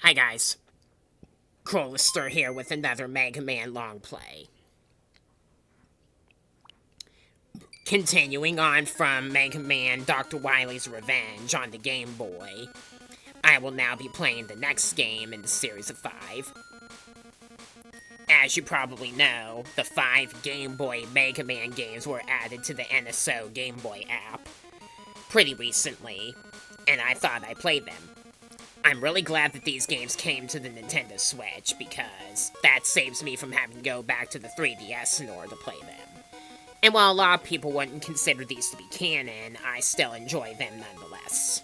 Hi guys, Crowlister here with another Mega Man long play. Continuing on from Mega Man Dr. Wily's Revenge on the Game Boy, I will now be playing the next game in the series of 5. As you probably know, the 5 Game Boy Mega Man games were added to the NSO Game Boy app pretty recently, and I thought I'd play them. I'm really glad that these games came to the Nintendo Switch, because that saves me from having to go back to the 3DS in order to play them. And while a lot of people wouldn't consider these to be canon, I still enjoy them nonetheless.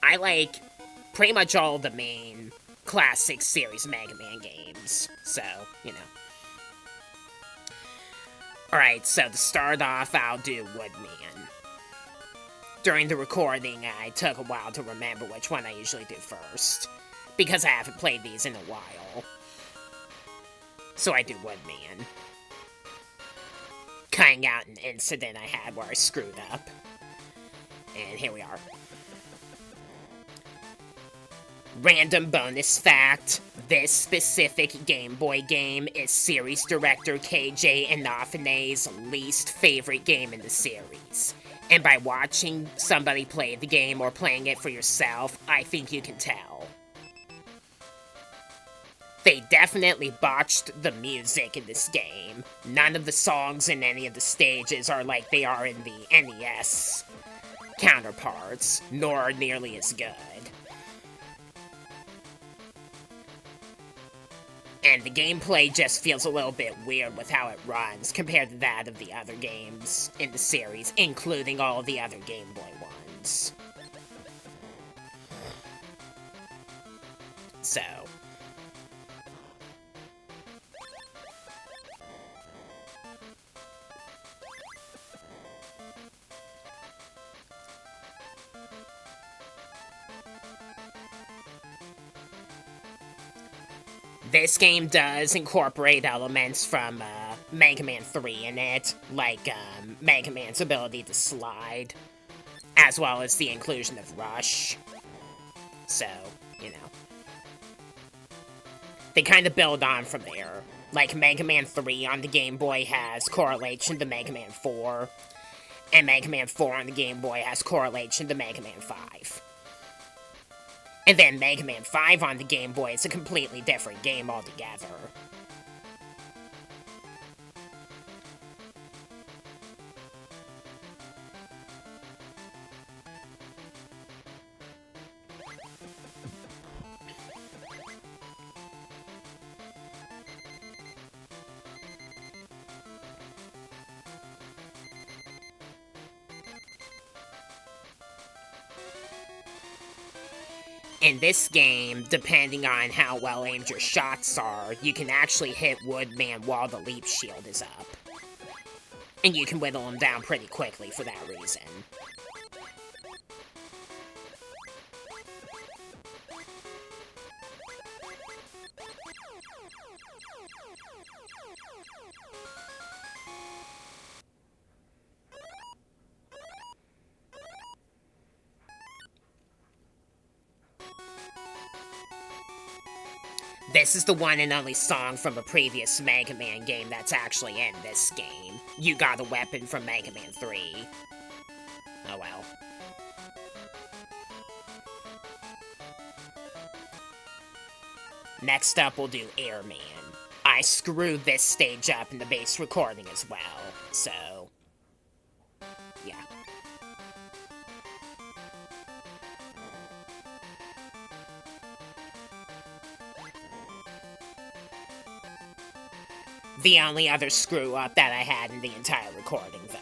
I like pretty much all the main classic series Mega Man games, so, you know. Alright, so to start off, I'll do Woodman. During the recording, I took a while to remember which one I usually do first, because I haven't played these in a while. So I do Woodman. Cutting out an incident I had where I screwed up. And here we are. Random bonus fact, this specific Game Boy game is series director Keiji Inafune's least favorite game in the series. And by watching somebody play the game or playing it for yourself, I think you can tell. They definitely botched the music in this game. None of the songs in any of the stages are like they are in the NES counterparts, nor are nearly as good. And the gameplay just feels a little bit weird with how it runs compared to that of the other games in the series, including all the other Game Boy ones. So. This game does incorporate elements from Mega Man 3 in it, like Mega Man's ability to slide, as well as the inclusion of Rush. So, you know. They kind of build on from there. Like Mega Man 3 on the Game Boy has correlation to Mega Man 4, and Mega Man 4 on the Game Boy has correlation to Mega Man 5. And then Mega Man 5 on the Game Boy is a completely different game altogether. In this game, depending on how well aimed your shots are, you can actually hit Woodman while the leap shield is up. And you can whittle him down pretty quickly for that reason. This is the one and only song from a previous Mega Man game that's actually in this game. You got a weapon from Mega Man 3. Oh well. Next up, we'll do Airman. I screwed this stage up in the base recording as well, so yeah. The only other screw-up that I had in the entire recording, though.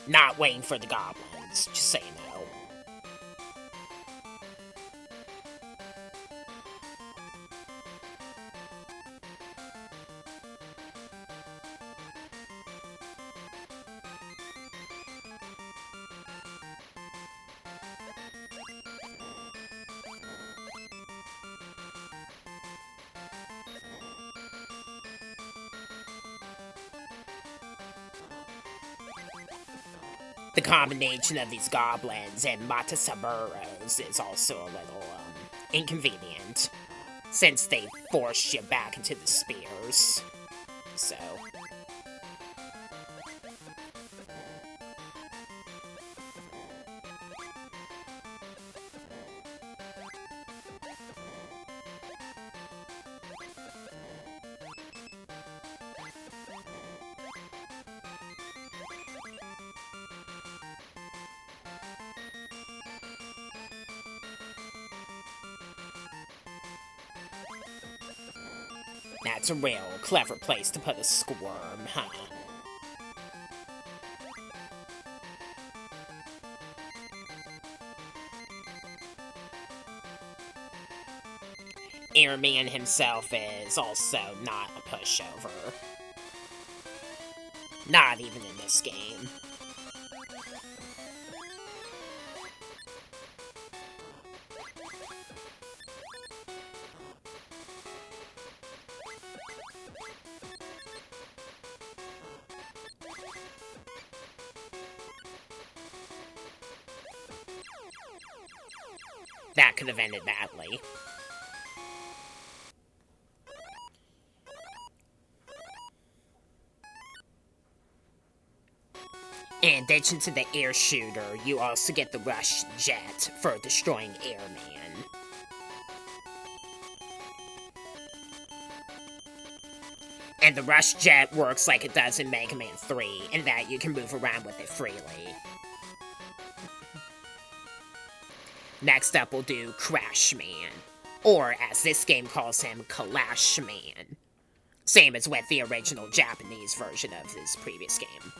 Not waiting for the goblins, just so you know. The combination of these goblins and Matasaburos is also a little, inconvenient, since they force you back into the spears. So... That's a real clever place to put a squirm, huh? Airman himself is also not a pushover. Not even in this game. That could have ended badly. In addition to the air shooter, you also get the rush jet for destroying airman. And the rush jet works like it does in Mega Man 3, in that you can move around with it freely. Next up, we'll do Crash Man, or as this game calls him, Kalash Man. Same as with the original Japanese version of this previous game.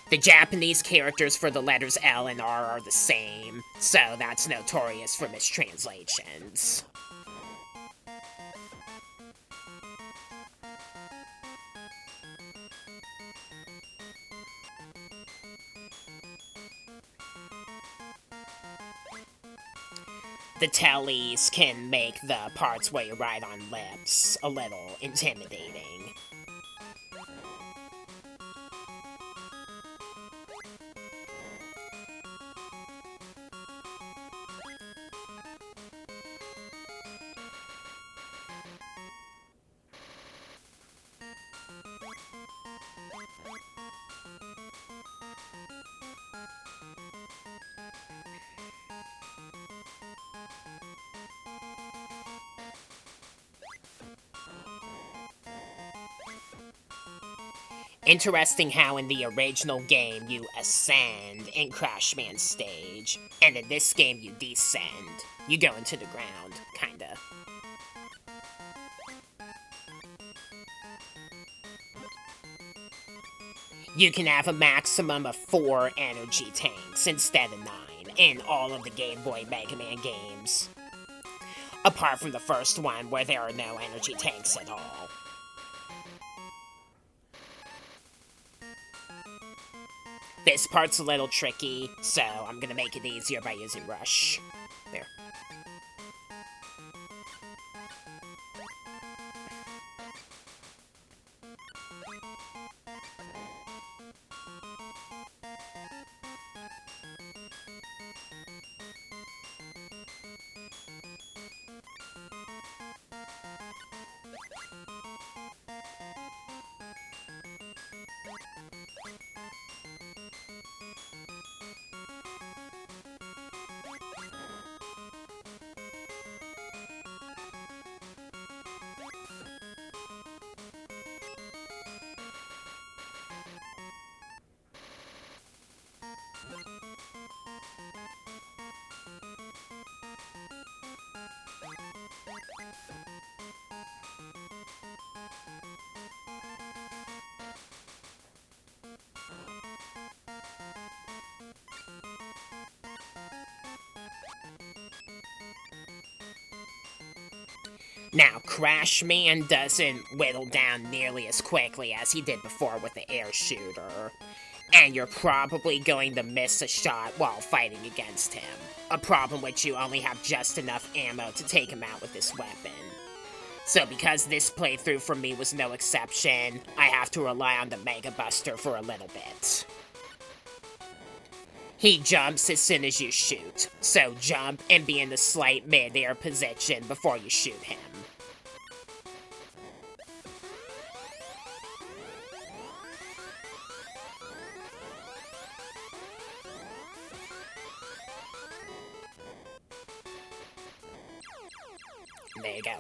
The Japanese characters for the letters L and R are the same, so that's notorious for mistranslations. The tellies can make the parts where you ride on lips a little intimidating. Interesting how in the original game you ascend in Crash Man's stage, and in this game you descend. You go into the ground, kinda. You can have a maximum of 4 energy tanks instead of 9 in all of the Game Boy Mega Man games. Apart from the first one where there are no energy tanks at all. This part's a little tricky, so I'm gonna make it easier by using Rush. There. Now, Crash Man doesn't whittle down nearly as quickly as he did before with the air shooter, and you're probably going to miss a shot while fighting against him. A problem which you only have just enough ammo to take him out with this weapon. So because this playthrough for me was no exception, I have to rely on the Mega Buster for a little bit. He jumps as soon as you shoot, so jump and be in the slight mid-air position before you shoot him. There you go.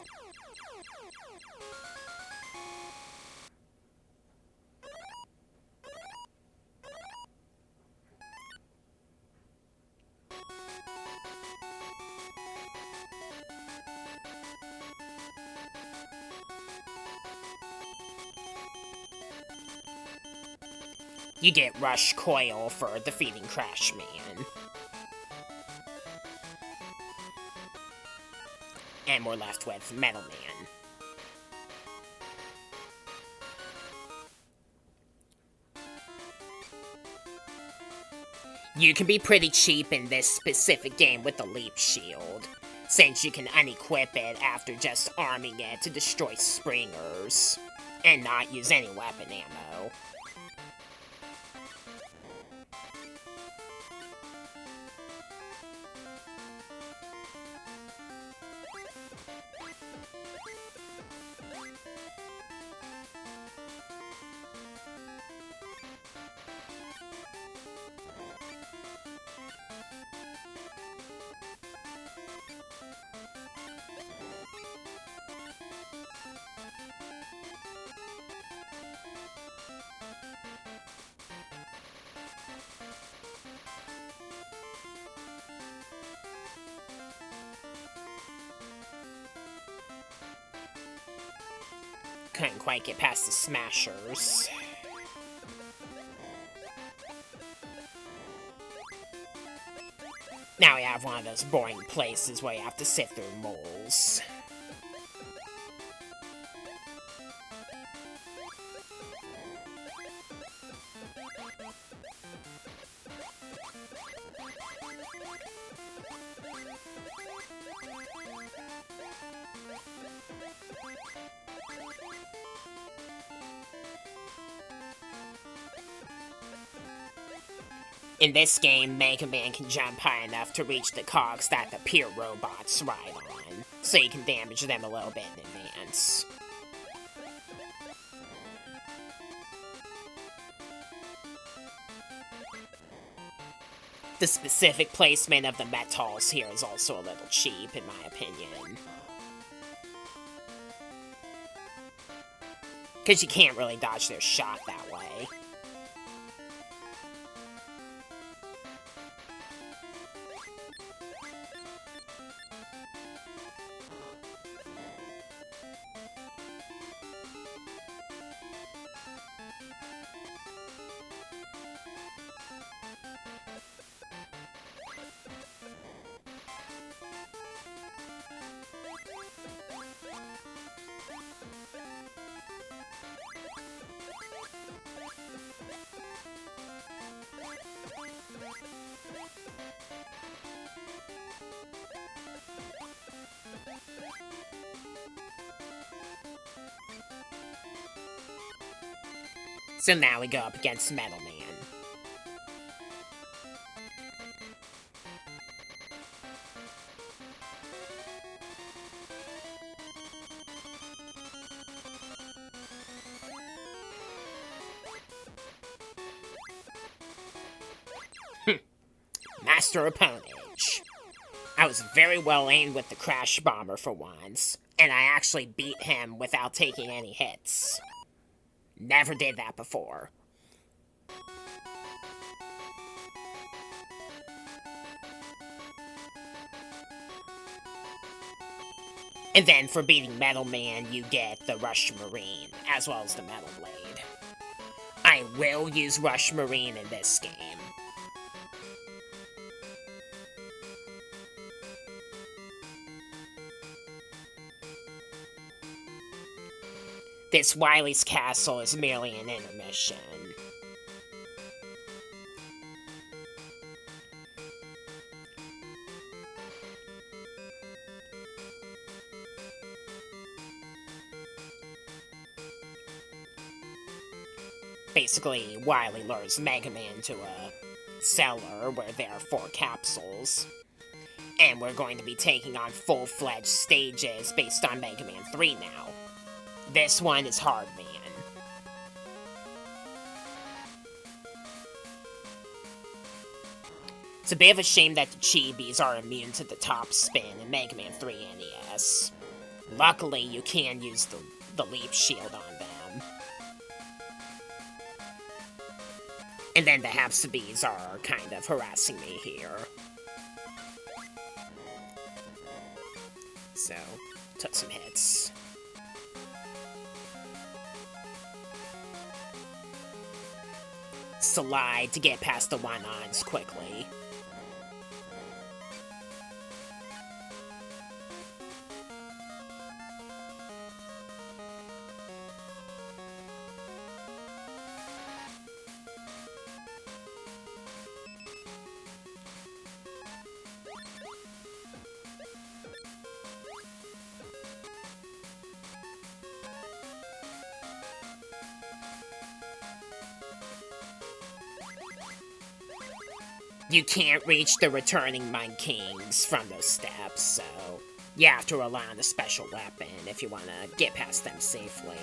You get Rush Coil for defeating Crash Man. And we're left with Metal Man. You can be pretty cheap in this specific game with the Leap Shield, since you can unequip it after just arming it to destroy Springers, and not use any weapon ammo. Couldn't quite get past the Smashers. Now we have one of those boring places where you have to sit through moles. In this game, Mega Man can jump high enough to reach the cogs that the Pier robots ride on, so you can damage them a little bit in advance. The specific placement of the metals here is also a little cheap, in my opinion. Because you can't really dodge their shot that way. So now we go up against Metal Man. Master Opponage. I was very well aimed with the Crash Bomber for once, and I actually beat him without taking any hits. Never did that before. And then for beating Metal Man, you get the Rush Marine, as well as the Metal Blade. I will use Rush Marine in this game. This Wily's Castle is merely an intermission. Basically, Wily lures Mega Man to a cellar where there are 4 capsules. And we're going to be taking on full-fledged stages based on Mega Man 3 now. This one is Hard Man. It's a bit of a shame that the Chibis are immune to the top spin in Mega Man 3 NES. Luckily, you can use the leap shield on them. And then the Hapsabis are kind of harassing me here. So, took some hits. Slide to get past the one-ons quickly. You can't reach the returning Mind Kings from those steps, so you have to rely on a special weapon if you want to get past them safely.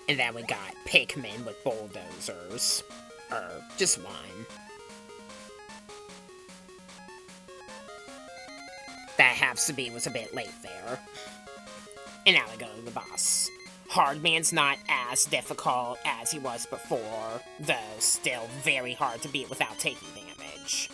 And then we got Pikmin with bulldozers. Or, just one. That Hapsabi was a bit late there. And now we go to the boss. Hardman's not as difficult as he was before, though still very hard to beat without taking damage.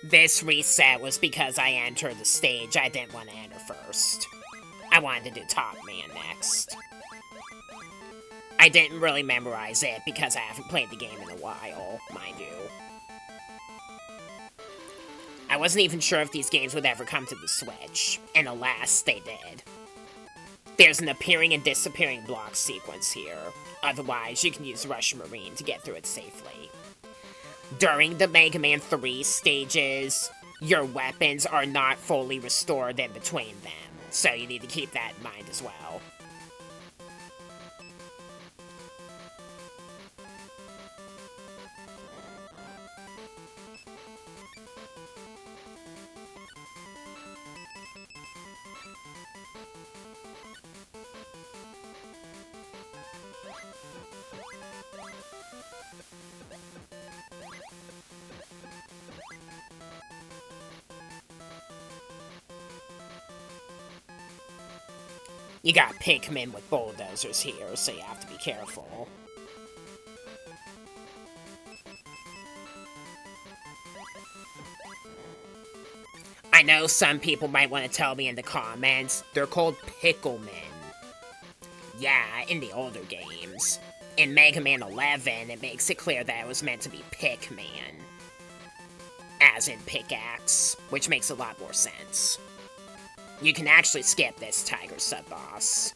This reset was because I entered the stage I didn't want to enter first. I wanted to do Top Man next. I didn't really memorize it because I haven't played the game in a while, mind you. I wasn't even sure if these games would ever come to the Switch, and alas, they did. There's an appearing and disappearing block sequence here, otherwise you can use Rush Marine to get through it safely. During the Mega Man 3 stages, your weapons are not fully restored in between them, so you need to keep that in mind as well. You got Pikmin with bulldozers here, so you have to be careful. I know some people might want to tell me in the comments, they're called Picklemen. Yeah, in the older games. In Mega Man 11, it makes it clear that it was meant to be Pickman. As in pickaxe, which makes a lot more sense. You can actually skip this tiger sub-boss.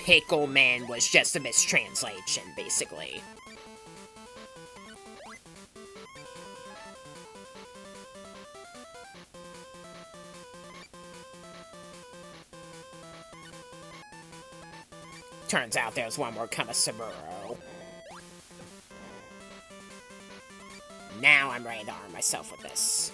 Pickleman was just a mistranslation, basically. Turns out there's one more Kamasaburo. Now I'm ready to arm myself with this.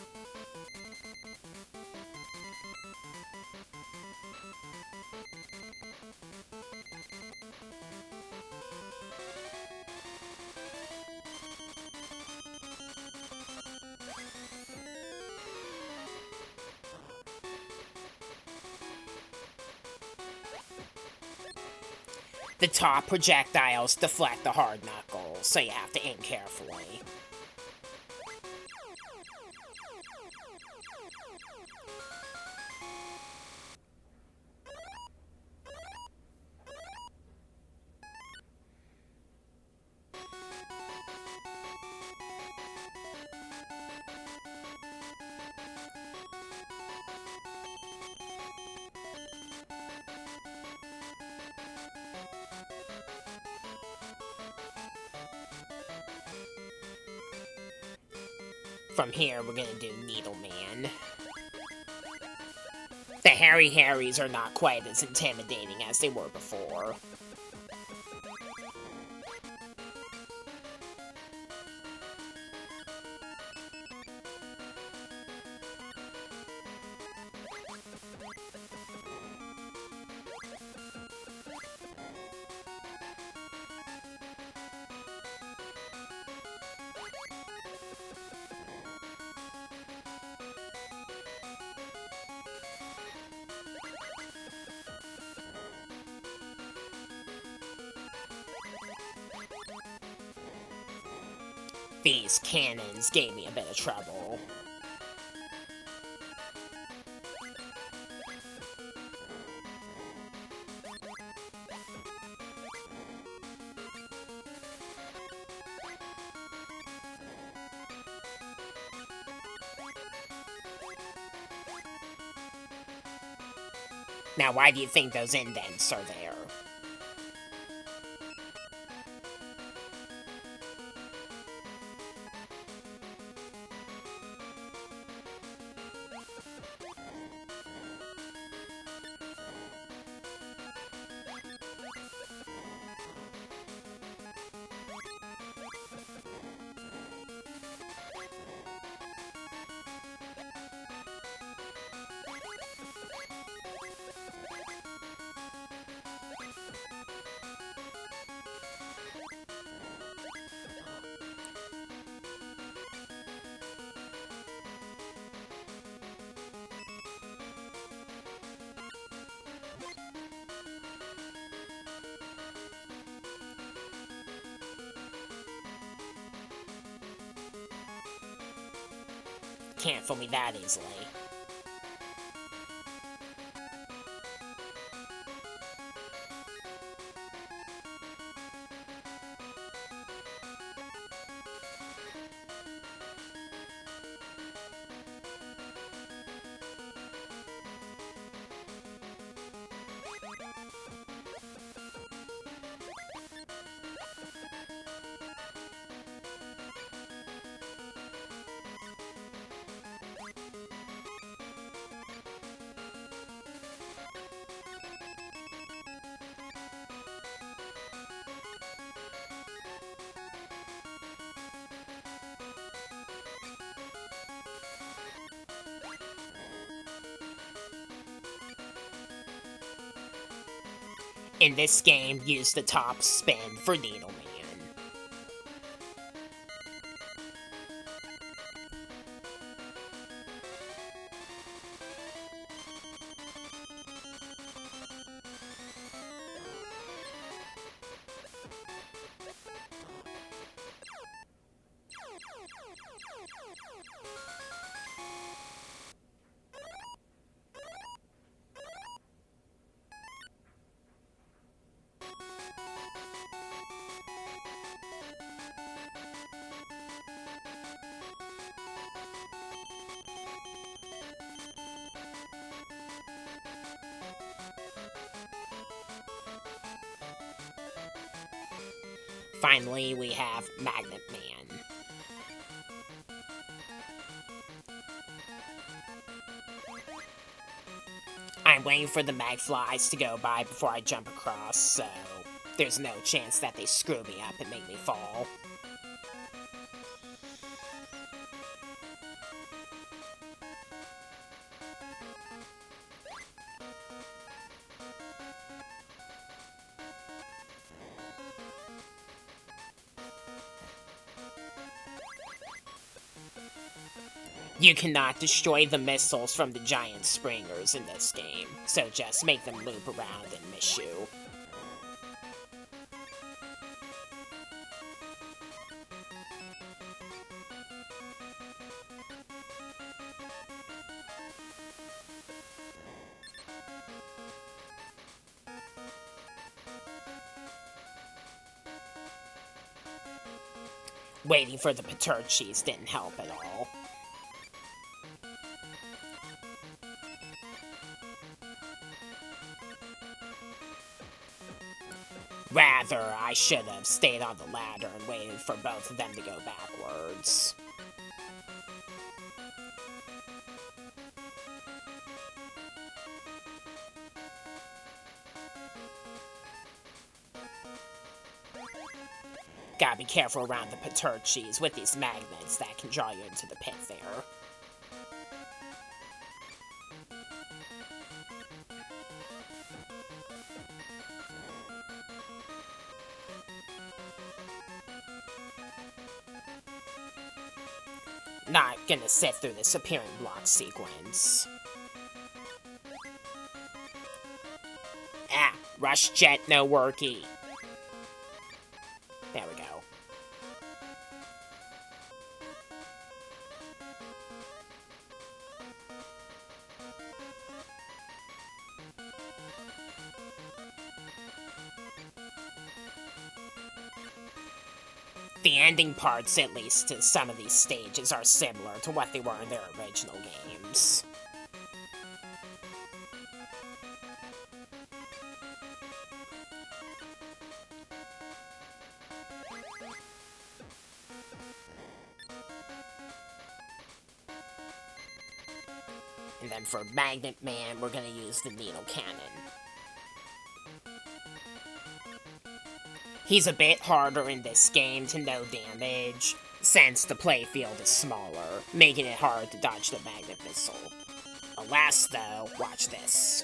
The top projectiles deflect the hard knuckles, so you have to aim carefully. From here, we're gonna do Needleman. The Harry Harrys are not quite as intimidating as they were before. These cannons gave me a bit of trouble. Now, why do you think those indents are there? Can't fool me that easily. In this game, use the top spin for Needleman. Finally, we have Magnet Man. I'm waiting for the magflies to go by before I jump across, so there's no chance that they screw me up and make me fall. You cannot destroy the missiles from the giant springers in this game, so just make them loop around and miss you. Waiting for the Paterchis didn't help at all. Rather, I should have stayed on the ladder and waited for both of them to go backwards. Gotta be careful around the Paterchis with these magnets that can draw you into the pit there. Not gonna sit through this appearing block sequence. Ah, rush jet no worky. There we go. The ending parts, at least to some of these stages, are similar to what they were in their original games. And then for Magnet Man, we're gonna use the needle cannon. He's a bit harder in this game to no damage, since the playfield is smaller, making it hard to dodge the magnet missile. Alas though, watch this.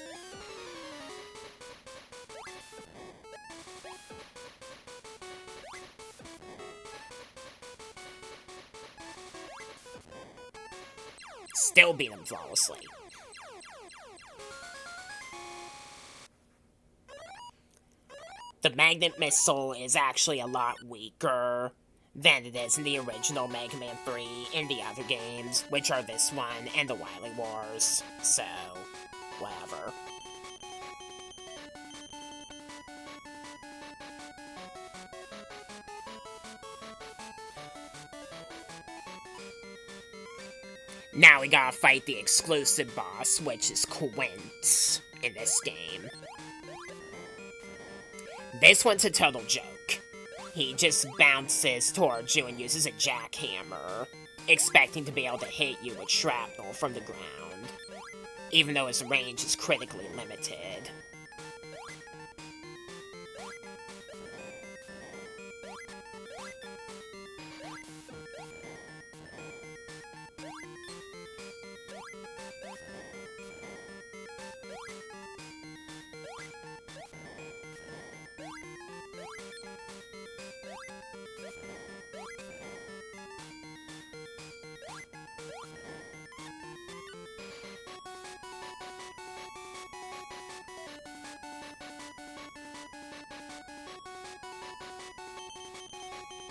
Still beat him flawlessly. The magnet missile is actually a lot weaker than it is in the original Mega Man 3 and the other games, which are this one and the Wily Wars, so whatever. Now we gotta fight the exclusive boss, which is Quint, in this game. This one's a total joke. He just bounces towards you and uses a jackhammer, expecting to be able to hit you with shrapnel from the ground, even though his range is critically limited.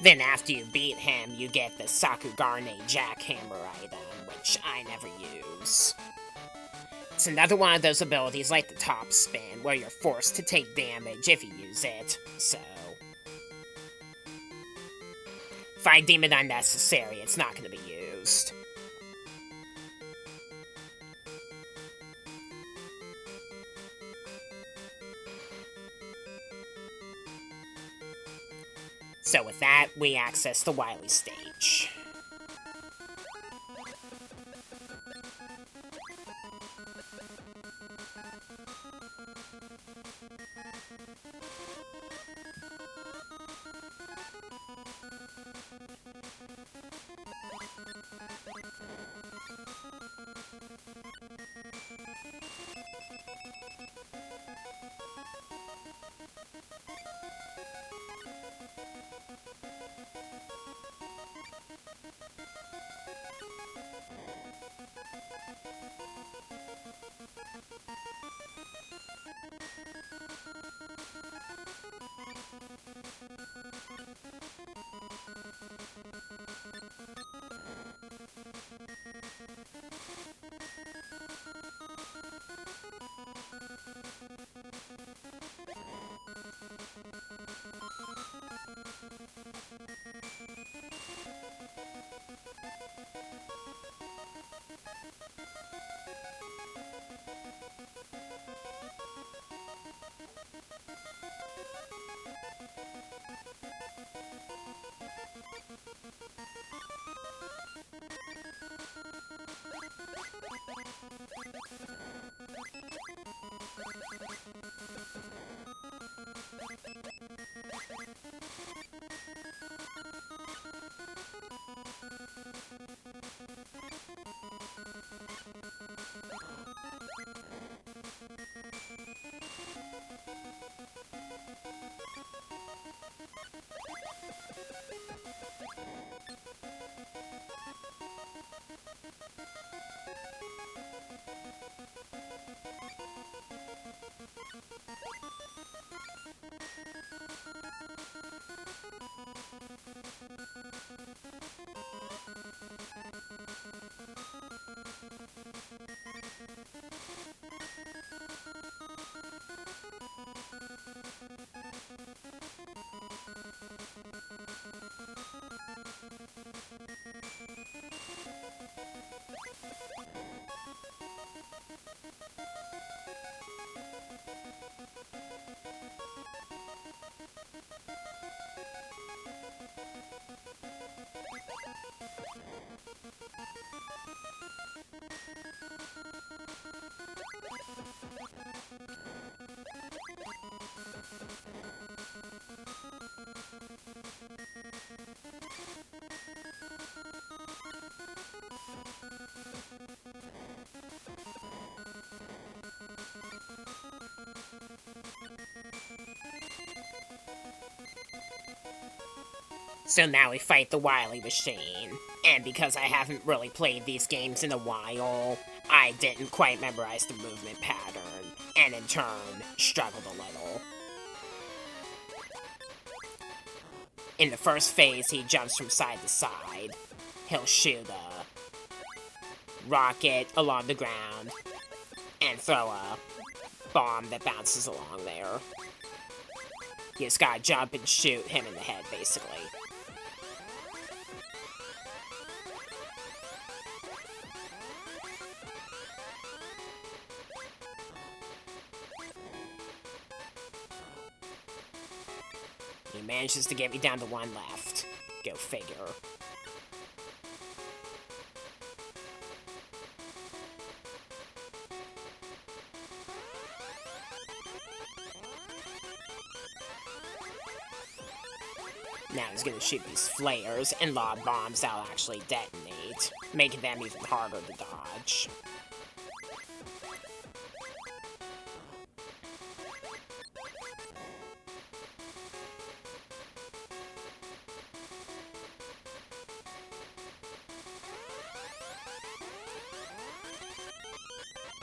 Then after you beat him, you get the Sakugarne jackhammer item, which I never use. It's another one of those abilities like the top spin, where you're forced to take damage if you use it, so... if I deem it unnecessary, it's not going to be used. So with that, we access the Wily stage. So now we fight the Wily machine. And because I haven't really played these games in a while, I didn't quite memorize the movement pattern, and in turn, struggled a little. In the first phase, he jumps from side to side. He'll shoot a rocket along the ground, and throw a bomb that bounces along there. You just gotta jump and shoot him in the head, basically. He manages to get me down to one left. Go figure. Now he's gonna shoot these flares and lob bombs that'll actually detonate, making them even harder to dodge.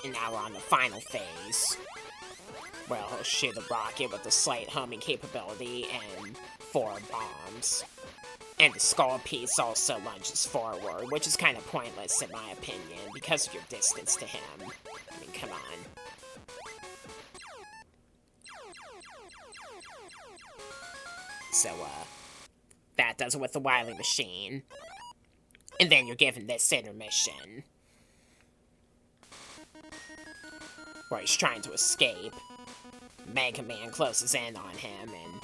And now we're on the final phase, where he'll shoot a rocket with a slight homing capability and 4 bombs. And the skull piece also lunges forward, which is kind of pointless in my opinion, because of your distance to him. I mean, come on. So, that does it with the Wily machine. And then you're given this intermission, where he's trying to escape. Mega Man closes in on him and,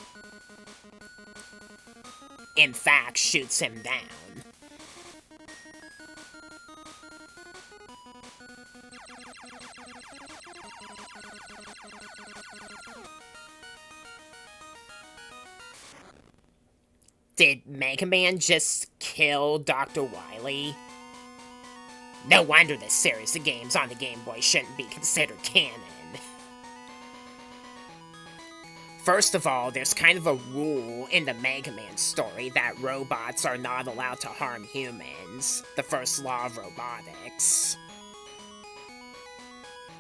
in fact, shoots him down. Did Mega Man just kill Dr. Wily? No wonder this series of games on the Game Boy shouldn't be considered canon. First of all, there's kind of a rule in the Mega Man story that robots are not allowed to harm humans. The first law of robotics.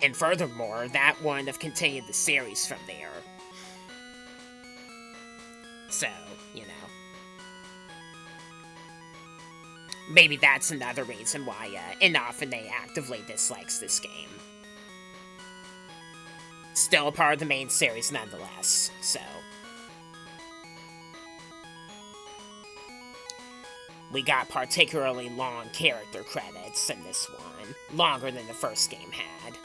And furthermore, that wouldn't have continued the series from there. So, you know. Maybe that's another reason why Inafune actively dislikes this game. Still a part of the main series nonetheless, so. We got particularly long character credits in this one, longer than the first game had.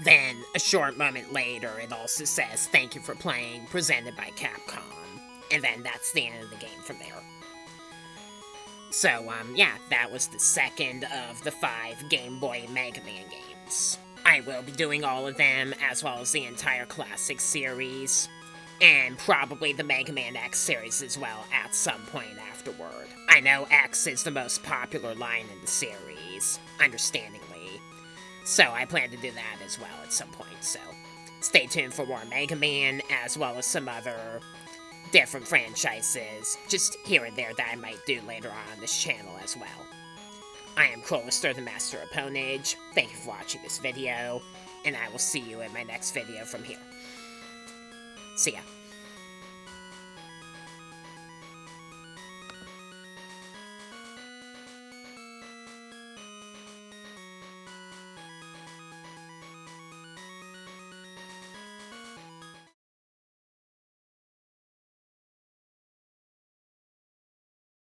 Then, a short moment later, it also says, "Thank you for playing, presented by Capcom." And then that's the end of the game from there. So, yeah, that was the second of the 5 Game Boy Mega Man games. I will be doing all of them, as well as the entire Classic series, and probably the Mega Man X series as well at some point afterward. I know X is the most popular line in the series, understandingly, so I plan to do that as well at some point, so stay tuned for more Mega Man, as well as some other different franchises, just here and there, that I might do later on this channel as well. I am Crowlister, the Master of Ponage. Thank you for watching this video, and I will see you in my next video from here. See ya.